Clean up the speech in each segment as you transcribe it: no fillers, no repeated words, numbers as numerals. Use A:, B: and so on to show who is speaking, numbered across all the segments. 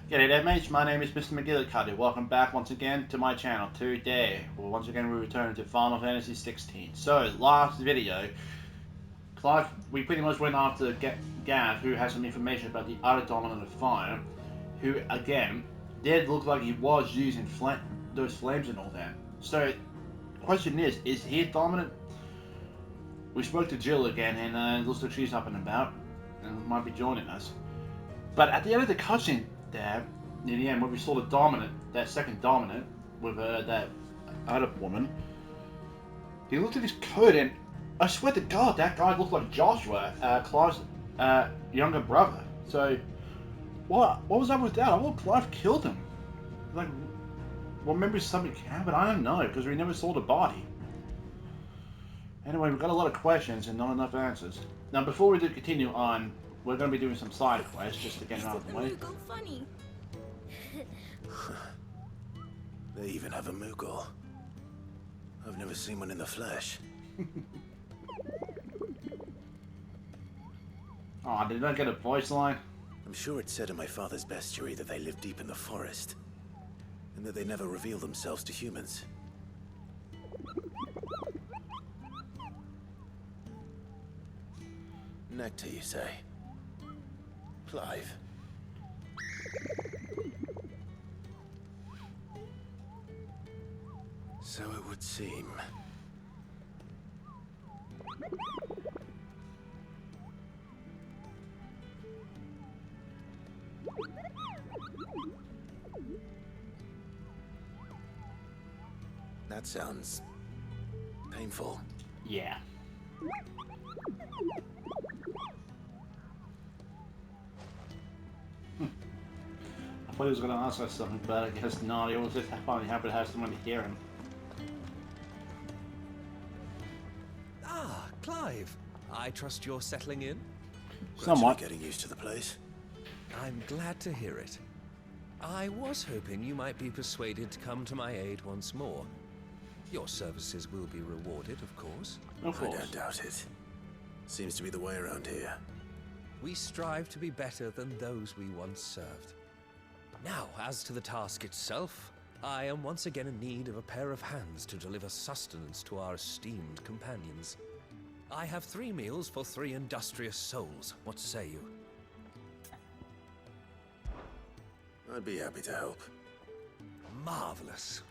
A: G'day there mates, my name is Mr. Magilla-cutti. Welcome back once again to my channel. Today, once again we return to Final Fantasy 16. So, last video, Clive, we pretty much went after Gav, who has some information about the other dominant of fire, who, again, did look like he was using those flames and all that. So, the question is he dominant? We spoke to Jill again, and it looks like she's up and about, and might be joining us. But at the end of the cutscene there, in the end, when we saw the dominant, that second dominant, with that other woman, he looked at his coat and I swear to God, that guy looked like Joshua, Clive's younger brother. So, what was up with that? I thought Clive killed him. Like, well, maybe something happened, I don't know, because we never saw the body. Anyway, we've got a lot of questions and not enough answers. Now, before we do continue on, we're going to be doing some side quests just to get it out of the way.
B: Funny.
C: They even have a Moogle. I've never seen one in the flesh.
A: Oh, did I get a voice line?
C: I'm sure it said in my father's bestiary that they live deep in the forest, and that they never reveal themselves to humans. Nectar, you say? Clive. So it would seem. That sounds painful.
A: Yeah. I thought he was going to ask us something, but I guess not. He was just finally happy to have someone to hear him.
D: Ah, Clive. I trust you're settling in?
A: Somewhat.
C: Getting used to the place.
D: I'm glad to hear it. I was hoping you might be persuaded to come to my aid once more. Your services will be rewarded, of course.
A: Of course.
C: I don't doubt it. Seems to be the way around here.
D: We strive to be better than those we once served. Now, as to the task itself, I am once again in need of a pair of hands to deliver sustenance to our esteemed companions. I have 3 meals for 3 industrious souls. What say you?
C: I'd be happy to help.
D: Marvelous.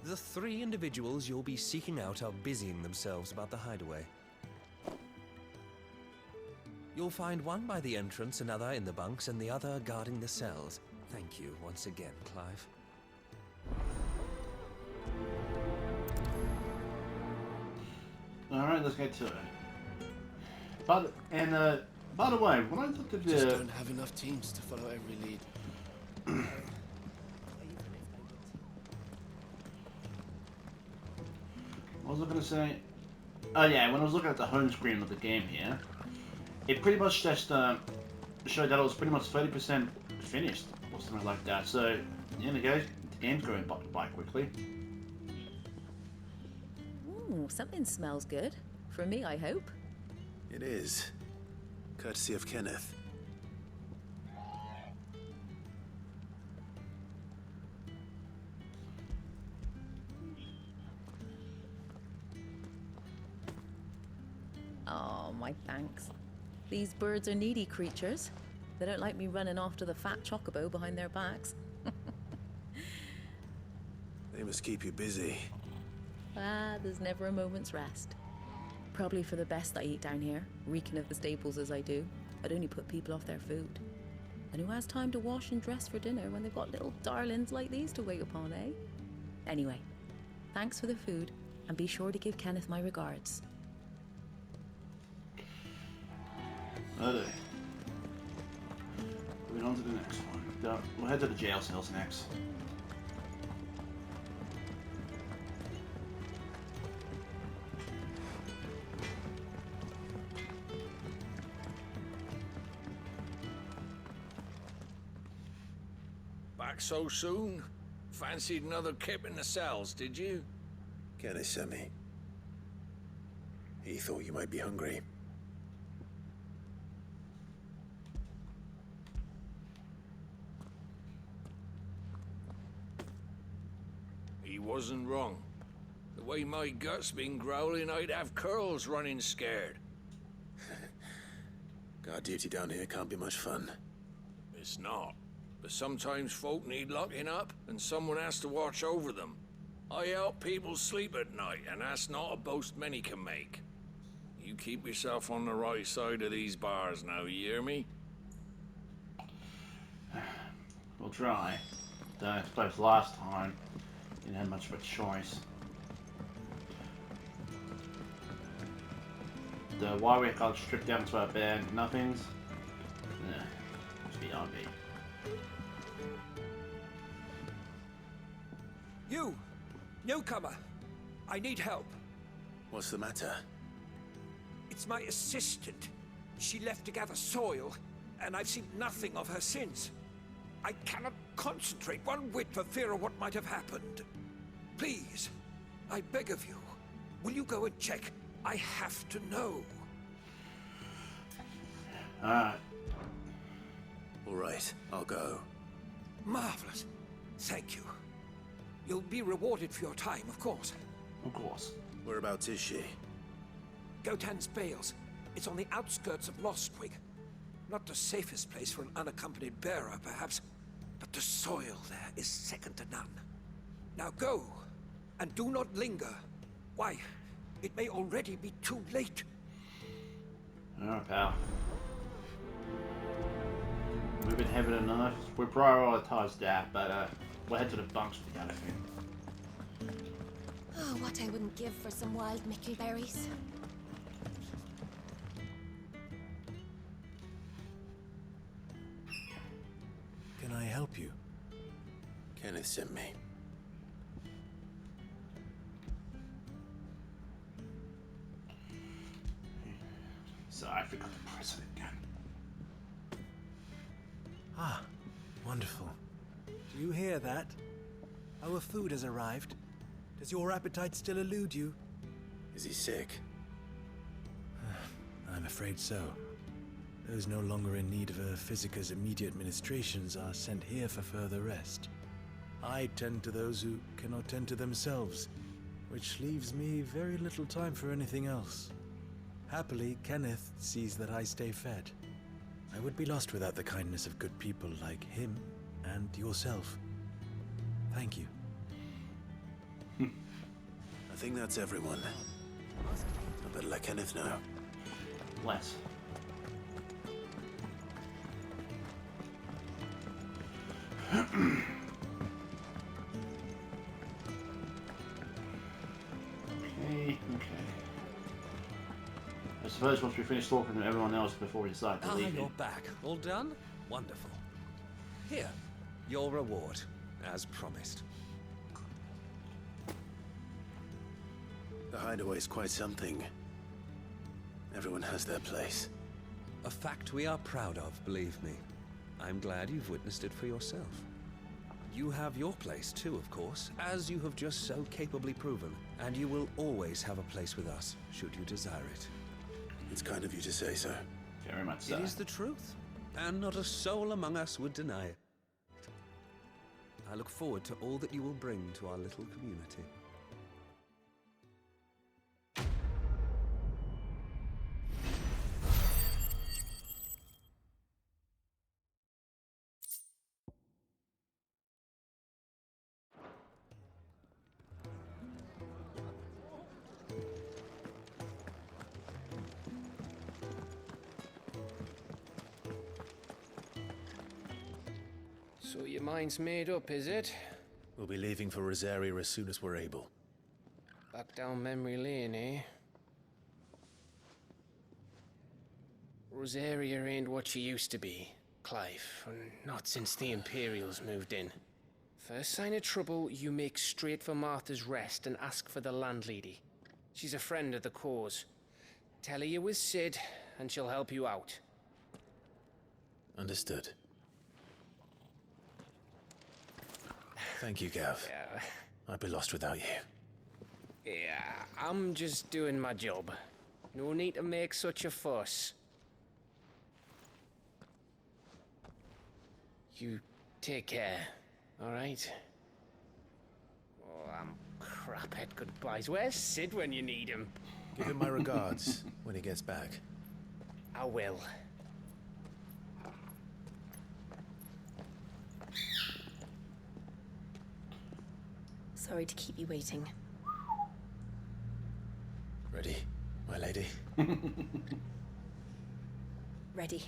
D: The 3 individuals you'll be seeking out are busying themselves about the hideaway. You'll find one by the entrance, another in the bunks, and the other guarding the cells. Thank you once again, Clive.
A: Alright, let's get to it. By the way, when I looked at
E: Just
A: the...
E: don't have enough teams to follow every lead.
A: What was I going to say? Oh yeah, when I was looking at the home screen of the game here, it pretty much just showed that it was pretty much 30% finished, or something like that. So, yeah, the game's going by quickly.
B: Ooh, something smells good. For me, I hope.
C: It is. Courtesy of Kenneth.
B: Oh, my thanks. These birds are needy creatures. They don't like me running after the fat chocobo behind their backs.
C: They must keep you busy.
B: Ah, there's never a moment's rest. Probably for the best I eat down here, reeking of the stables as I do. I'd only put people off their food. And who has time to wash and dress for dinner when they've got little darlings like these to wait upon, eh? Anyway, thanks for the food, and be sure to give Kenneth my regards.
A: Okay. Moving on to the next one. We'll head to the jail cells next.
F: Back so soon? Fancied another kip in the cells, did you?
C: Kenneth sent me. He thought you might be hungry.
F: he wasn't wrong. The way my gut's been growling, I'd have curls running scared.
C: Guard duty down here can't be much fun.
F: It's not. But sometimes folk need locking up, and someone has to watch over them. I help people sleep at night, and that's not a boast many can make. You keep yourself on the right side of these bars now, you hear me?
A: We'll try. I suppose last time you didn't have much of a choice. Why we got stripped down to our bare nothings? Nah, must be RB.
D: You! Newcomer! I need help.
C: What's the matter?
D: It's my assistant. She left to gather soil, and I've seen nothing of her since. I cannot concentrate one whit for fear of what might have happened. Please, I beg of you, will you go and check? I have to know.
A: Alright.
C: All right, I'll go.
D: Marvelous. Thank you. You'll be rewarded for your time, of course.
A: Of course.
C: Whereabouts is she?
D: Gotan's Bales. It's on the outskirts of Lostwig. Not the safest place for an unaccompanied bearer, perhaps, but the soil there is second to none. Now go, and do not linger. Why, it may already be too late.
A: Alright, pal. We've been having enough. We prioritised that, but we'll head to the bunks with the other thing.
G: Oh, what I wouldn't give for some wild mickleberries.
C: Can I help you? Kenneth sent me.
A: Sorry, I forgot to press it again.
H: Ah, wonderful. Do you hear that? Our food has arrived. Does your appetite still elude you?
C: Is he sick?
H: I'm afraid so. Those no longer in need of a Physica's immediate ministrations are sent here for further rest. I tend to those who cannot tend to themselves, which leaves me very little time for anything else. Happily, Kenneth sees that I stay fed. I would be lost without the kindness of good people like him and yourself. Thank you.
C: I think that's everyone. I better let Kenneth know.
A: Less. Okay. I suppose once we finish talking to everyone else before we decide to leave.
D: You're back. All done? Wonderful. Here, your reward, as promised.
C: The hideaway's quite something. Everyone has their place.
D: A fact we are proud of, believe me. I'm glad you've witnessed it for yourself. You have your place too, of course, as you have just so capably proven, and you will always have a place with us, should you desire it.
C: It's kind of you to say so.
A: Very much so.
D: It is the truth, and not a soul among us would deny it. I look forward to all that you will bring to our little community.
E: So your mind's made up, is it?
C: We'll be leaving for Rosaria as soon as we're able.
E: Back down memory lane, eh? Rosaria ain't what she used to be, Clive. Not since the Imperials moved in. First sign of trouble, you make straight for Martha's Rest and ask for the landlady. She's a friend of the cause. Tell her you was Sid, and she'll help you out.
C: Understood. Thank you, Gav.
E: Yeah.
C: I'd be lost without you.
E: Yeah, I'm just doing my job. No need to make such a fuss. You take care, all right? Oh, I'm crap at goodbyes. Where's Sid when you need him?
C: Give him my regards when he gets back.
E: I will.
G: Sorry to keep you waiting.
C: Ready, my lady?
G: Ready.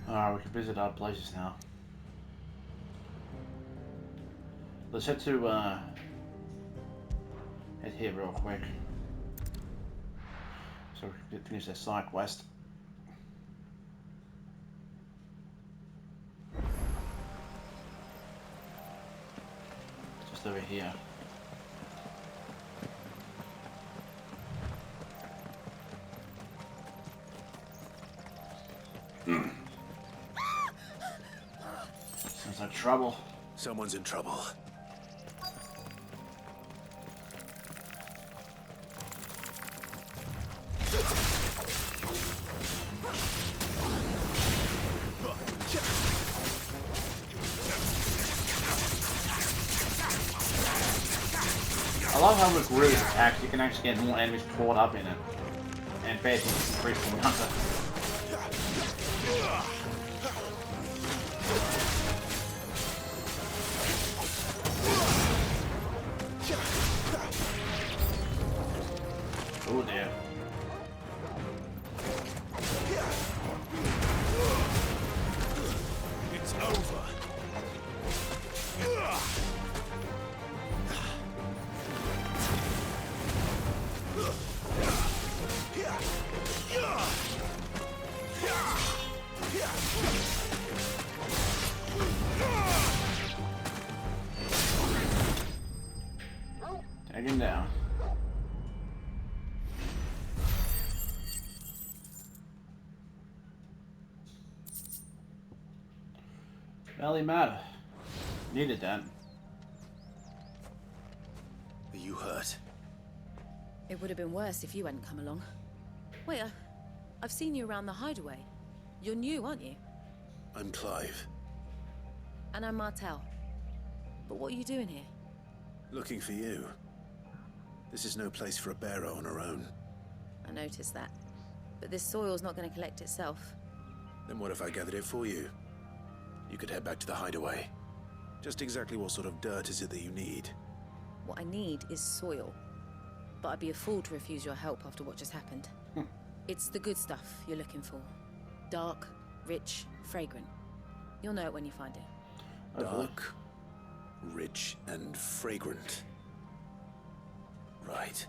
A: Alright, we can visit other places now. Let's head to, head here real quick. So we can finish that side quest. Just over here. Sounds like trouble.
C: Someone's in trouble.
A: I love how with Groove attacks you can actually get more enemies caught up in it. And basically increase the number. Oh dear.
C: It's over.
A: Take him down. Valley matter. Needed that.
C: Are you hurt?
B: It would have been worse if you hadn't come along. Wait, I've seen you around the hideaway. You're new, aren't you?
C: I'm Clive.
B: And I'm Martel. But what are you doing here?
C: Looking for you. This is no place for a bearer on her own.
B: I noticed that. But this soil's not going to collect itself.
C: Then what if I gathered it for you? You could head back to the hideaway. Just exactly what sort of dirt is it that you need?
B: What I need is soil. But I'd be a fool to refuse your help after what just happened. It's the good stuff you're looking for. Dark, rich, fragrant. You'll know it when you find it.
C: Dark, rich, and fragrant. Right.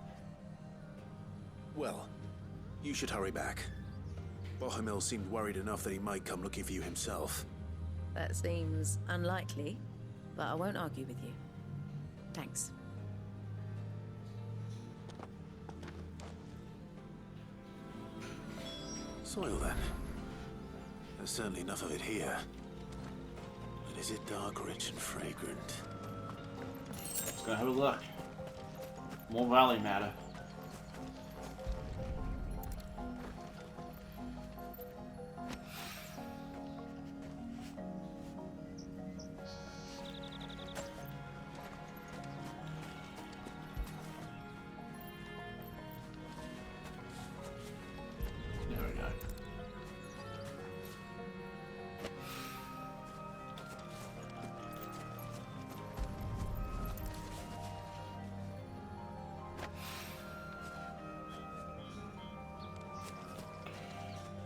C: Well, you should hurry back. Bohemil seemed worried enough that he might come looking for you himself.
B: That seems unlikely, but I won't argue with you. Thanks.
C: Soil, then. There's certainly enough of it here. But is it dark, rich, and fragrant?
A: Let's go have a look. More valley matter. There we go.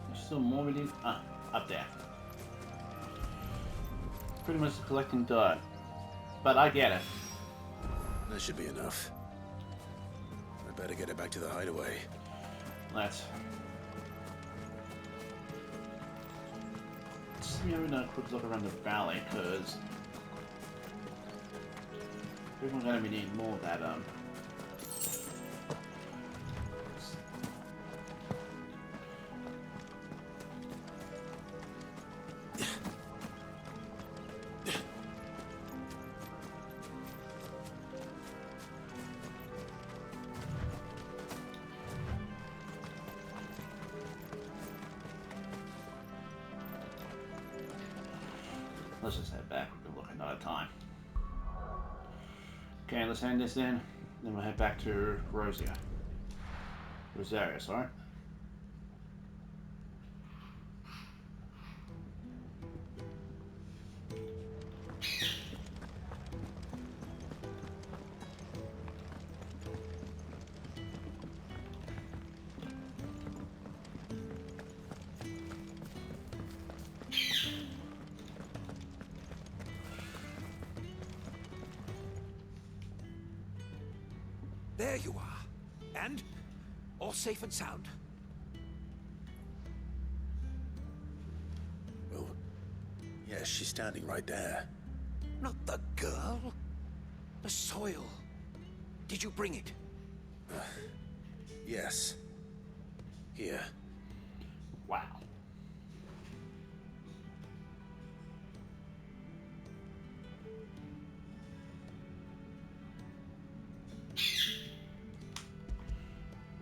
A: There's still more we need. Ah, up there. Pretty much collecting dirt. But I get it.
C: That should be enough. I better get it back to the hideaway.
A: Let's see how we do a quick look around the valley, because we're gonna be needing more of that Let's just head back. We can look another time. Okay, let's end this in. Then we'll head back to Rosaria, sorry.
I: There you are. And? All safe and sound?
C: Well, yes, she's standing right there.
I: Not the girl. The soil. Did you bring it?
C: Yes. Here.
A: Wow.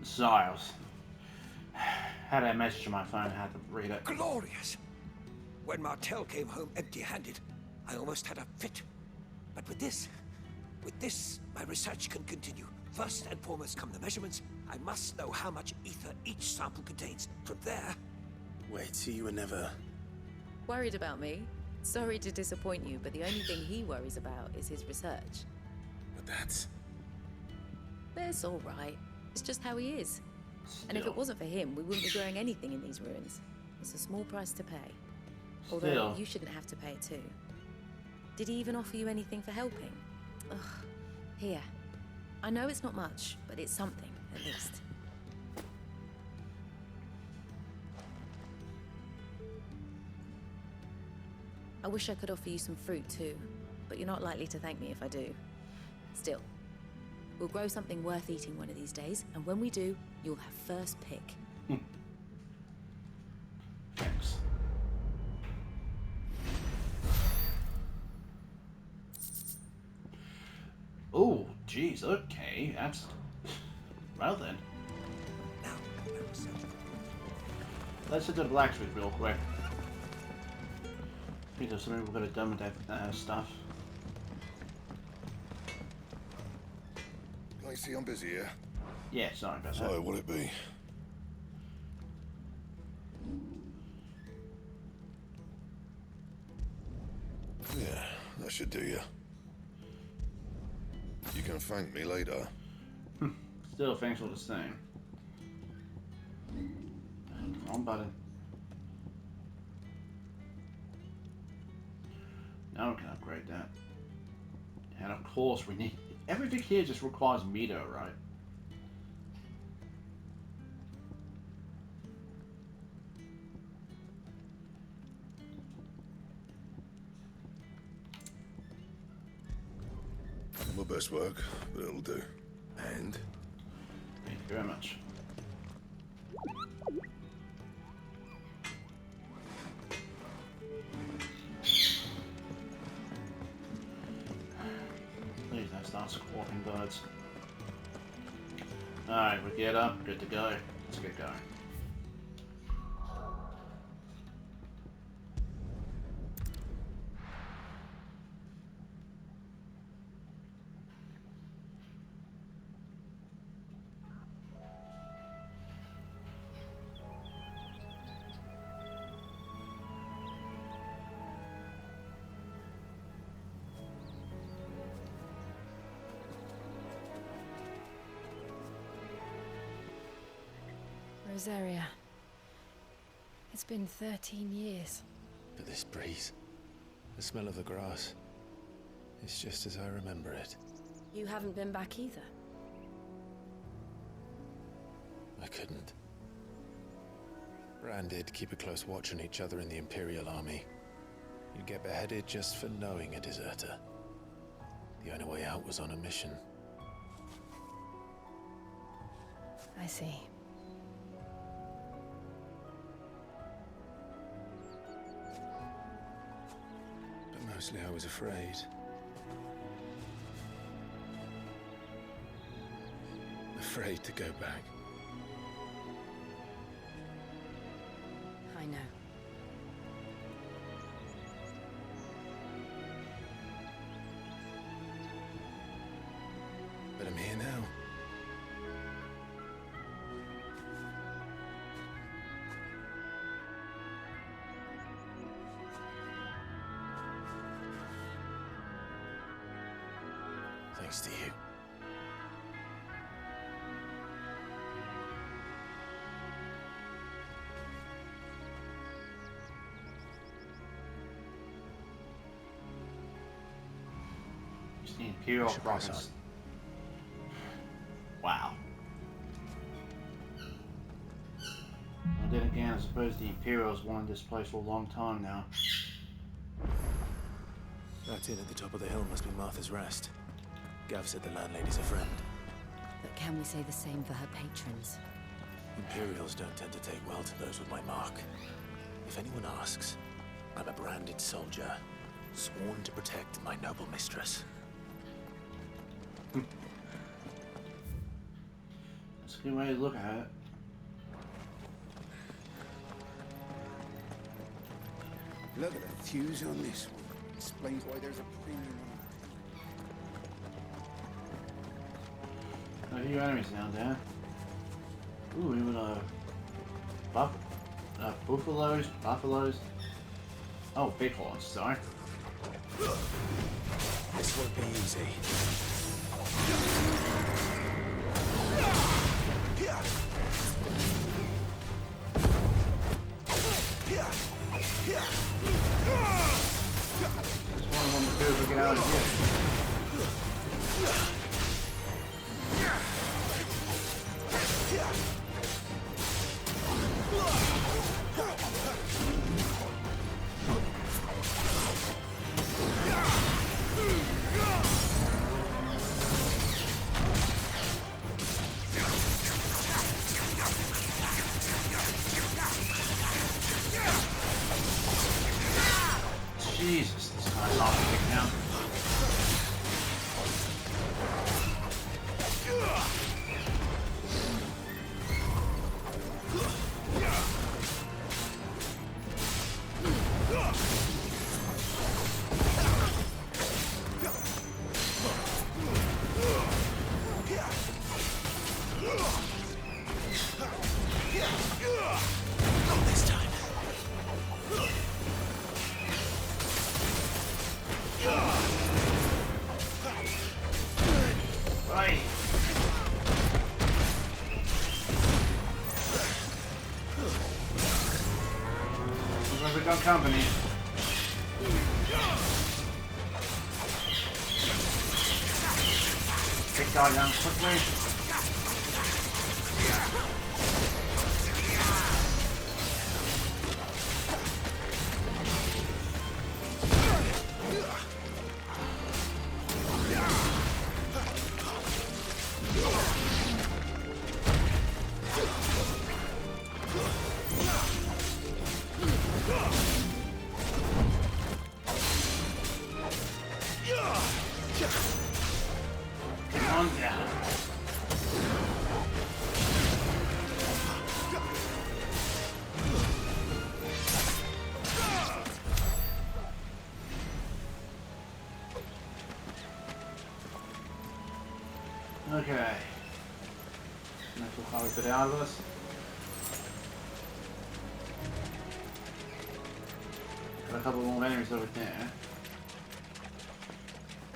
A: Sorry, I had a message on my phone, I had to read it.
I: Glorious! When Martel came home empty-handed, I almost had a fit. But with this, my research can continue. First and foremost come the measurements. I must know how much ether each sample contains. From there...
C: Wait, so you were never...
B: Worried about me? Sorry to disappoint you, but the only thing he worries about is his research.
C: But that's...
B: It's all right. It's just how he is. And if
A: Still.
B: it wasn't for him, we wouldn't be growing anything in these ruins. It's a small price to pay. Although
A: Still.
B: you shouldn't have to pay it too. Did he even offer you anything for helping? Ugh. Here. I know it's not much, but it's something, at least. I wish I could offer you some fruit too, but you're not likely to thank me if I do. Still, we'll grow something worth eating one of these days, and when we do, you'll have first pick.
A: Thanks. Oh, jeez, okay, that's... Well then.
I: Now, my research.
A: Let's hit the blacksmith real quick. I think there's something we're gonna done with that stuff.
J: Can I see I'm busy here?
A: Yeah, sorry about that.
J: So, will it be? Yeah, that should do you. You can thank me later.
A: Still, thanks all the same. Wrong button. Now we can upgrade that. And of course we need... Everything here just requires meter, right?
J: My best work, but it'll do. And?
A: Thank you very much. Please don't start squawking birds. Alright, we get up, good to go. Let's get going.
G: Rosaria. It's been 13 years.
C: But this breeze, the smell of the grass, it's just as I remember it.
G: You haven't been back either.
C: I couldn't. Bran did keep a close watch on each other in the Imperial Army. You'd get beheaded just for knowing a deserter. The only way out was on a mission.
G: I see.
C: But mostly I was afraid. Afraid to go back.
G: I know.
C: here now. Thanks to you.
A: Just the Imperial province. Wow. Well, then again, I suppose the Imperials wanted this place for a long time now.
H: That inn at the top of the hill must be Martha's Rest. Gav said the landlady's a friend.
B: But can we say the same for her patrons?
H: Imperials don't tend to take well to those with my mark. If anyone asks, I'm a branded soldier, sworn to protect my noble mistress.
A: That's a good way to look at it.
K: Look at the fuse on this one. Explains why there's a premium on it.
A: A few enemies down there. Ooh, even buffaloes. Oh, bighorns, sorry.
H: This won't be easy.
A: Just one of them to do to get out of here. Jesus, this guy's off the kick now. Right. Looks like we got company. Big guy down quickly. Come on down. Okay. Next we'll probably put out of us. Got a couple more enemies over there.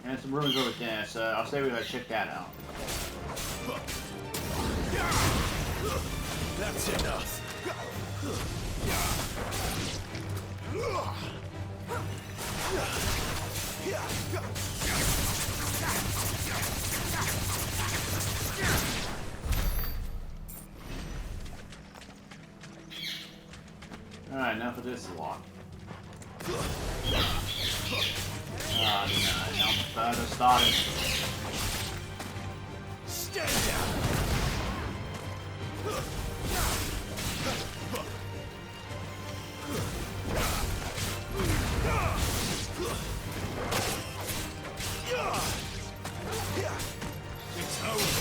A: And some ruins over there, so I'll say we gotta check that out.
C: That's enough.
A: Alright, now for this lock. Oh no, now the further started.
C: Stand down. It's over.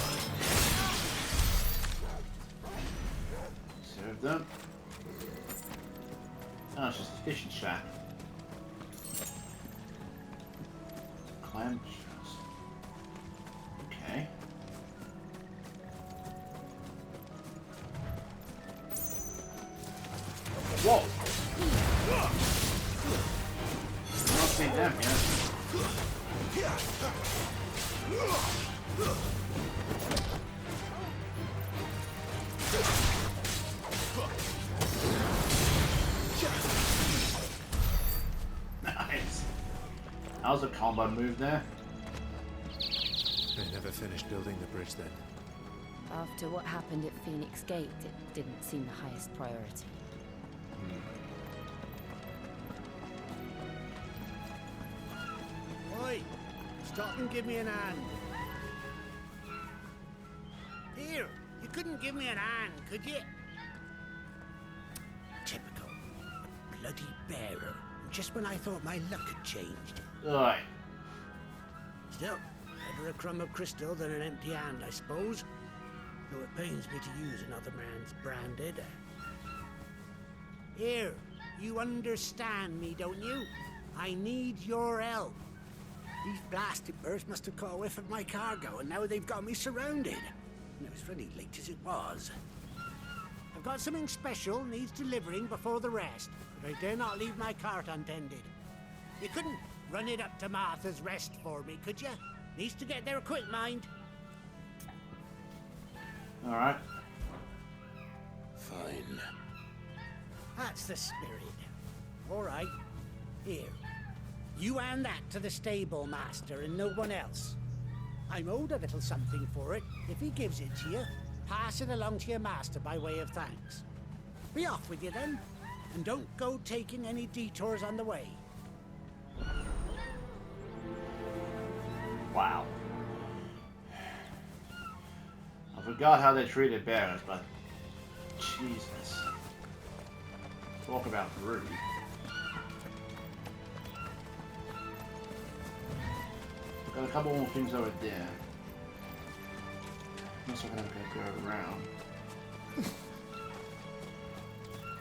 A: Serve them. Oh, it's just a fishing shack. Clam shells. Okay. Whoa! Not seen them yet. Nice. That was a combo move there.
C: They never finished building the bridge then.
L: After what happened at Phoenix Gate, it didn't seem the highest priority.
M: Oi! Stop and give me an hand. Here, you couldn't give me an hand, could you? Typical. A bloody bearer. Just when I thought my luck had changed.
A: Oi.
M: Still, better a crumb of crystal than an empty hand, I suppose. Though it pains me to use another man's branded. Here, you understand me, don't you? I need your help. These blasted birds must have caught a whiff of my cargo, and now they've got me surrounded. And it was really late as it was. I've got something special needs delivering before the rest, but I dare not leave my cart untended. You couldn't run it up to Martha's Rest for me, could you? Needs to get there quick, mind.
A: Alright.
C: Fine.
M: That's the spirit. All right. Here. You hand that to the stable master and no one else. I'm owed a little something for it. If he gives it to you, pass it along to your master by way of thanks. Be off with you then, and don't go taking any detours on the way.
A: Wow. I forgot how they treated bears, but Jesus. Talk about rude. Got a couple more things over there. Unless I'm gonna go around.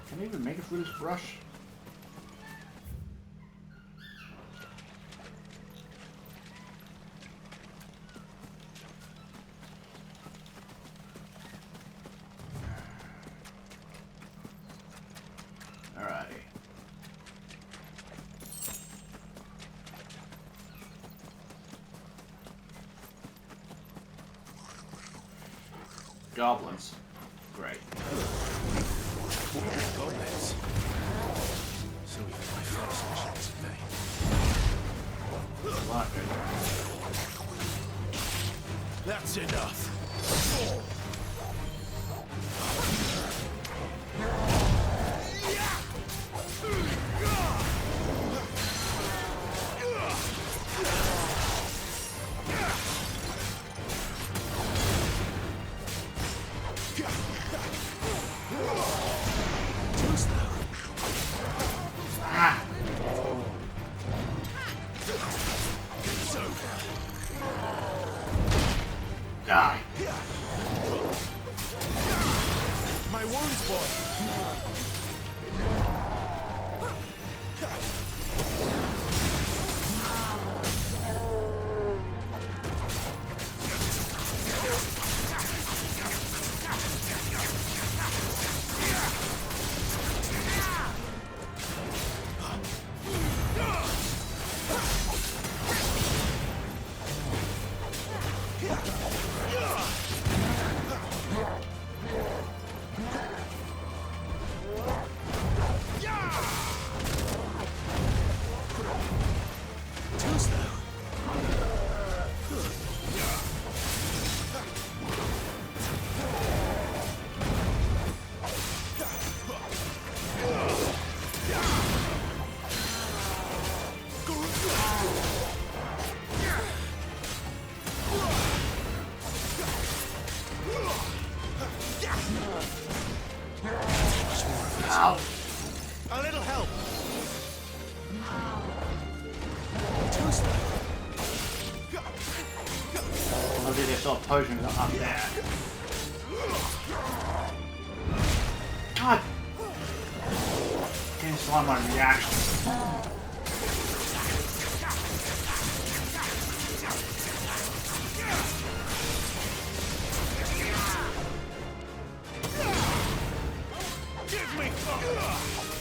A: Can I even make it through this brush? Alrighty. Goblins. Great.
C: Goblins. So even my first missions in vain.
A: Lock it.
C: That's enough.
A: Die.
C: My wounds, boy.
A: Ow.
C: A little help.
A: I'll do this sort of potion up there. God. Can't slide my reaction.
C: Give me fire.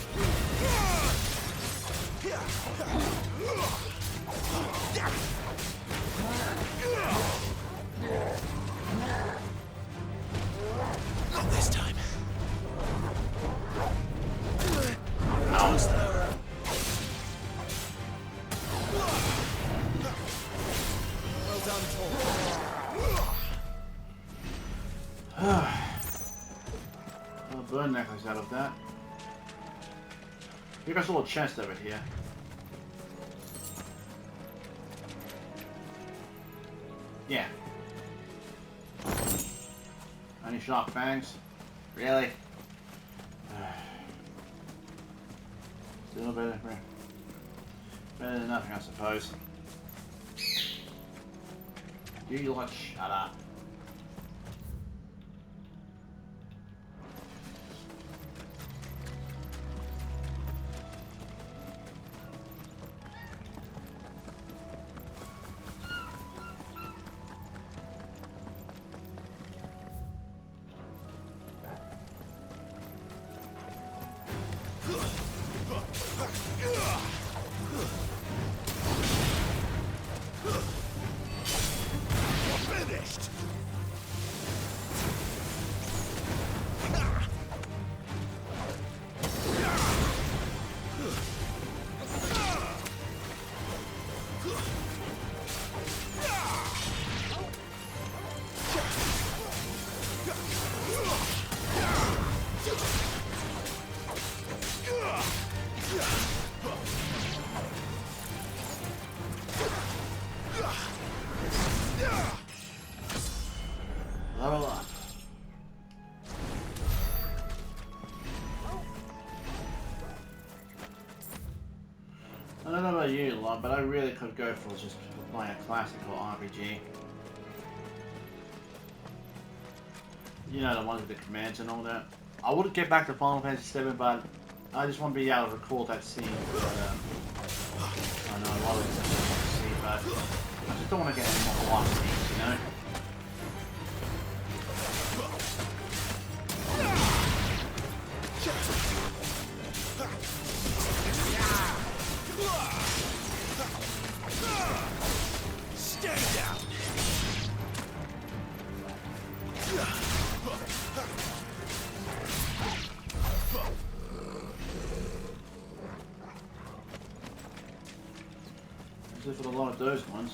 C: Not this time.
A: Almost there.
C: Well done, Tor.
A: Well, burn necklace out of that. You got a little chest over here. Yeah. Any sharp fangs? Really? Still better than nothing, I suppose. You lot shut up.
C: Finished.
A: Level up. I don't know about you lot, but I really could go for just playing a classical RPG. You know, the ones with the commands and all that. I would get back to Final Fantasy VII, but I just want to be able to recall that scene. But, I know a lot of it's difficult to see, but I just don't want to get any more lost scenes, you know?
C: Stay down.
A: Usually for a lot of those ones.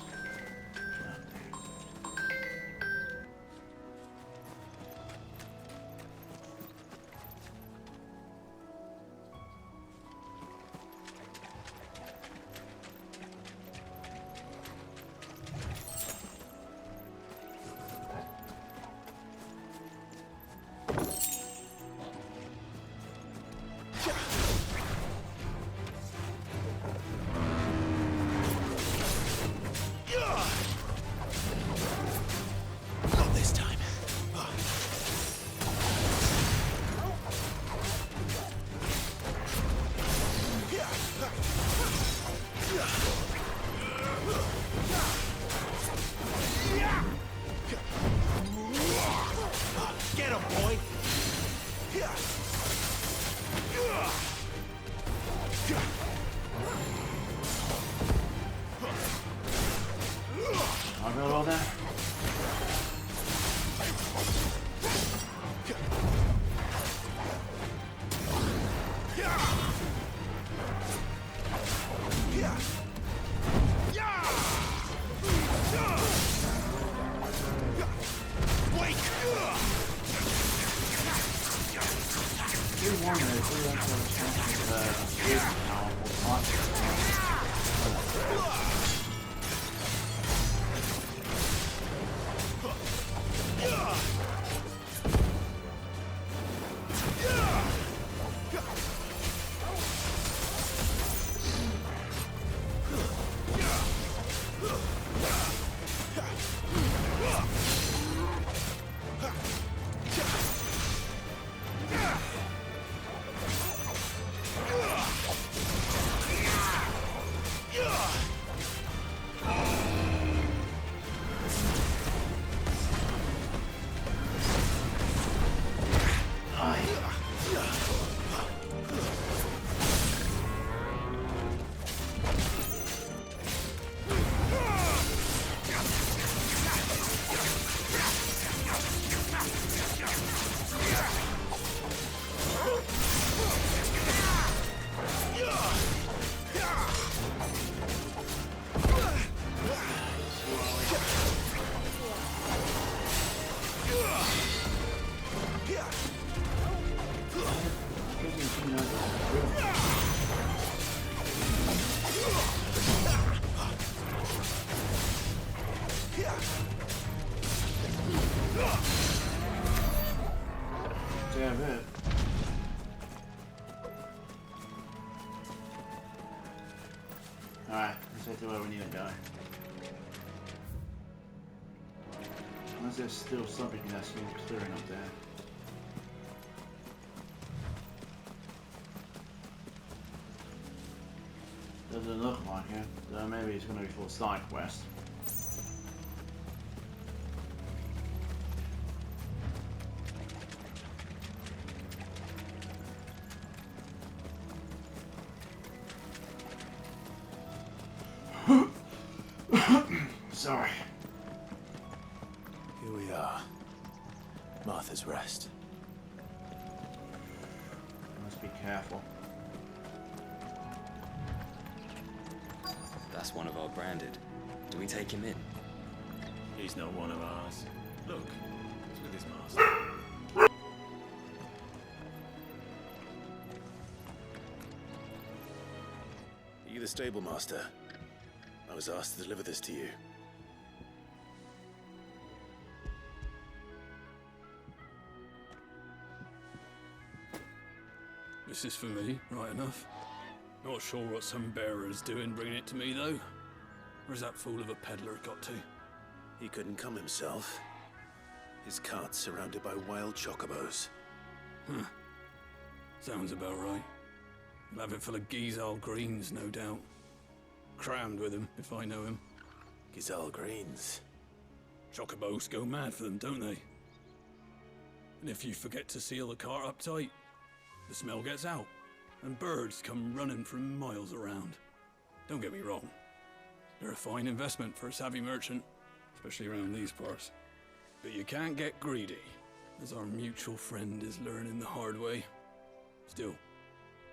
A: Alright, let's head to where we need to go. Unless there's still something that's been clearing up there. Doesn't look like it, so maybe it's going to be for a side quest. Sorry.
C: Here we are. Martha's Rest.
A: Must be careful.
N: That's one of our branded. Do we take him in?
H: He's not one of ours. Look, he's with his master.
C: Are you the stable master? I was asked to deliver this to you.
O: This is for me, right enough. Not sure what some bearer's doing bringing it to me, though. Where's that fool of a peddler got to?
C: He couldn't come himself. His cart's surrounded by wild chocobos.
O: Huh. Sounds about right. He'll have it full of Gizal greens, no doubt. Crammed with him, if I know him.
C: Gizal greens?
O: Chocobos go mad for them, don't they? And if you forget to seal the cart up tight, the smell gets out, and birds come running from miles around. Don't get me wrong. They're a fine investment for a savvy merchant, especially around these parts. But you can't get greedy, as our mutual friend is learning the hard way. Still,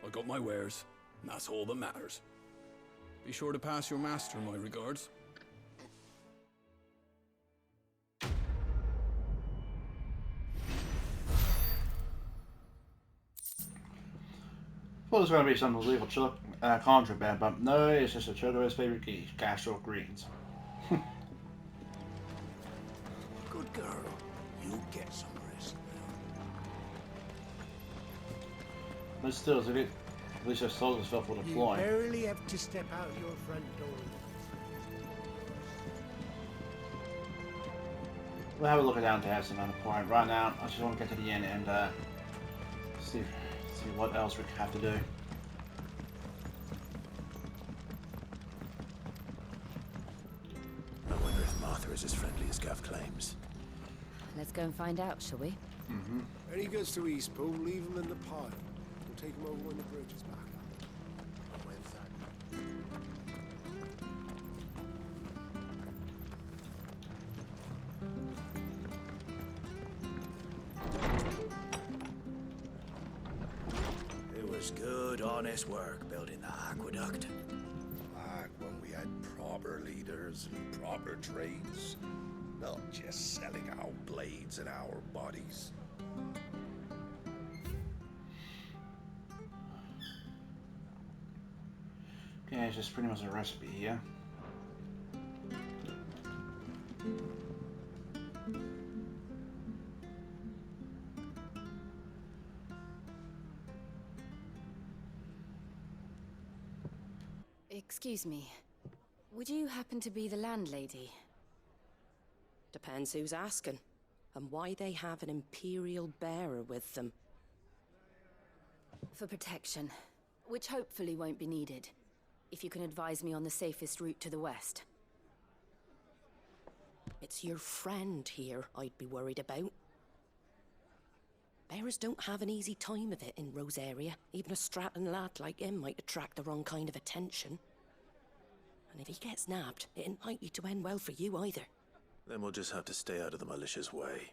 O: I got my wares, and that's all that matters. Be sure to pass your master my regards.
A: Thought it was going to be some illegal contraband, but no, it's just a Chocobo's favorite key, castor greens.
I: Good girl. You get some rest
A: But still, at least her soul herself will deploy.
M: You barely have to step out your front door.
A: We'll have a look at down to have some other point. Right now, I just want to get to the end and see what else we have to do.
C: I wonder if Martha is as friendly as Gav claims.
L: Let's go and find out, shall we?
K: When he gets to Eastpool, leave him in the pile. We'll take him over when the bridge is back
I: It was good, honest work building the aqueduct.
J: Back when we had proper leaders and proper trades. Not just selling our blades and our bodies.
A: Okay, it's just pretty much a recipe here.
L: Excuse me. Would you happen to be the landlady?
P: Depends who's asking, and why they have an Imperial bearer with them.
L: For protection, which hopefully won't be needed. If you can advise me on the safest route to the west.
P: It's your friend here I'd be worried about. Bearers don't have an easy time of it in Rosaria. Even a strapping lad like him might attract the wrong kind of attention. And if he gets nabbed, it ain't likely to end well for you either.
C: Then we'll just have to stay out of the malicious way.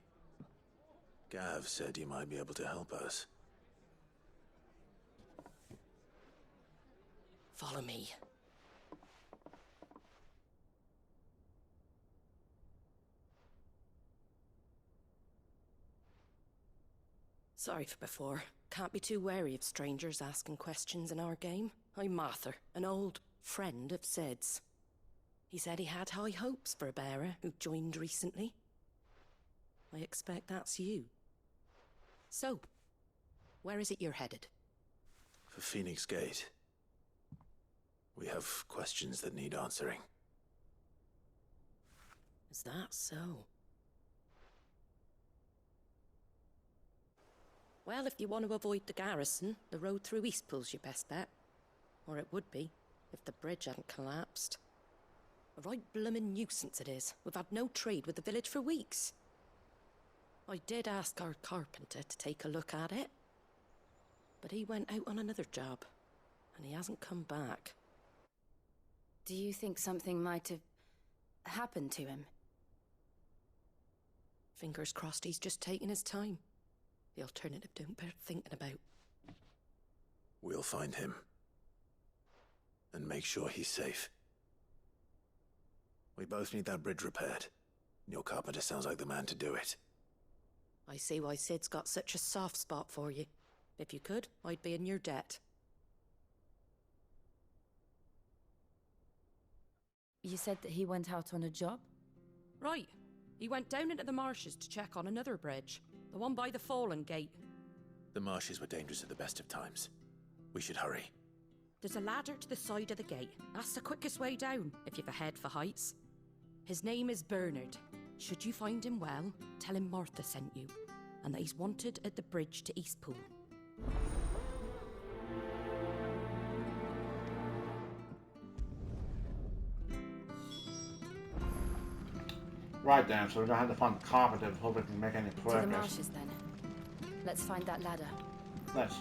C: Gav said you might be able to help us.
P: Follow me. Sorry for before. Can't be too wary of strangers asking questions in our game. I'm Martha, an old friend of Sid's. He said he had high hopes for a bearer who joined recently. I expect that's you. So, where is it you're headed?
C: For Phoenix Gate. We have questions that need answering.
P: Is that so? Well, if you want to avoid the garrison, the road through Eastpool's your best bet. Or it would be, if the bridge hadn't collapsed. A right bloomin' nuisance it is. We've had no trade with the village for weeks. I did ask our carpenter to take a look at it, but he went out on another job, and he hasn't come back.
L: Do you think something might have happened to him?
P: Fingers crossed he's just taking his time. The alternative don't bear thinking about.
C: We'll find him. And make sure he's safe. We both need that bridge repaired. Your carpenter sounds like the man to do it.
P: I see why Sid's got such a soft spot for you. If you could, I'd be in your debt.
L: You said that he went out on a job?
P: Right. He went down into the marshes to check on another bridge. The one by the Fallen Gate.
C: The marshes were dangerous at the best of times. We should hurry.
P: There's a ladder to the side of the gate. That's the quickest way down, if you've a head for heights. His name is Bernard. Should you find him well, tell him Martha sent you, and that he's wanted at the bridge to Eastpool.
A: Right then, so we're gonna have to find the carpenter before we can make any progress.
L: To the marshes then. Let's find that ladder.
A: Let's.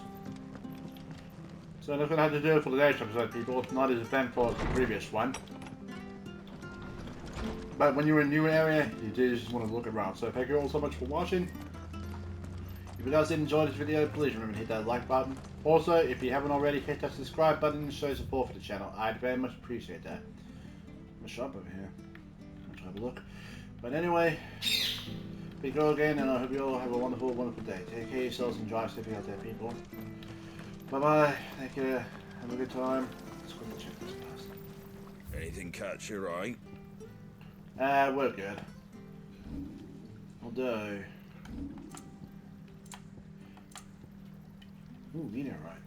A: So that's gonna have to do it for today's episode, people. It's not as eventful as the previous one. But when you're in a new area, you do just want to look around. So thank you all so much for watching. If you guys did enjoy this video, please remember to hit that like button. Also, if you haven't already, hit that subscribe button and show support for the channel. I'd very much appreciate that. I'm a shop over here. Let's have a look. But anyway, be good again, and I hope you all have a wonderful, wonderful day. Take care of yourselves and drive safely out there, people. Bye-bye. Take care. Have a good time. Let's quickly check this first.
F: Anything catch your eye?
A: We're good. Although... Ooh, meteorite.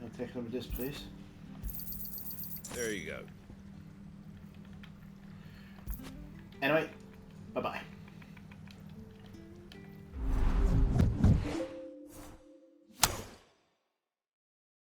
A: I'll take some of this, please.
F: There you go.
A: Anyway,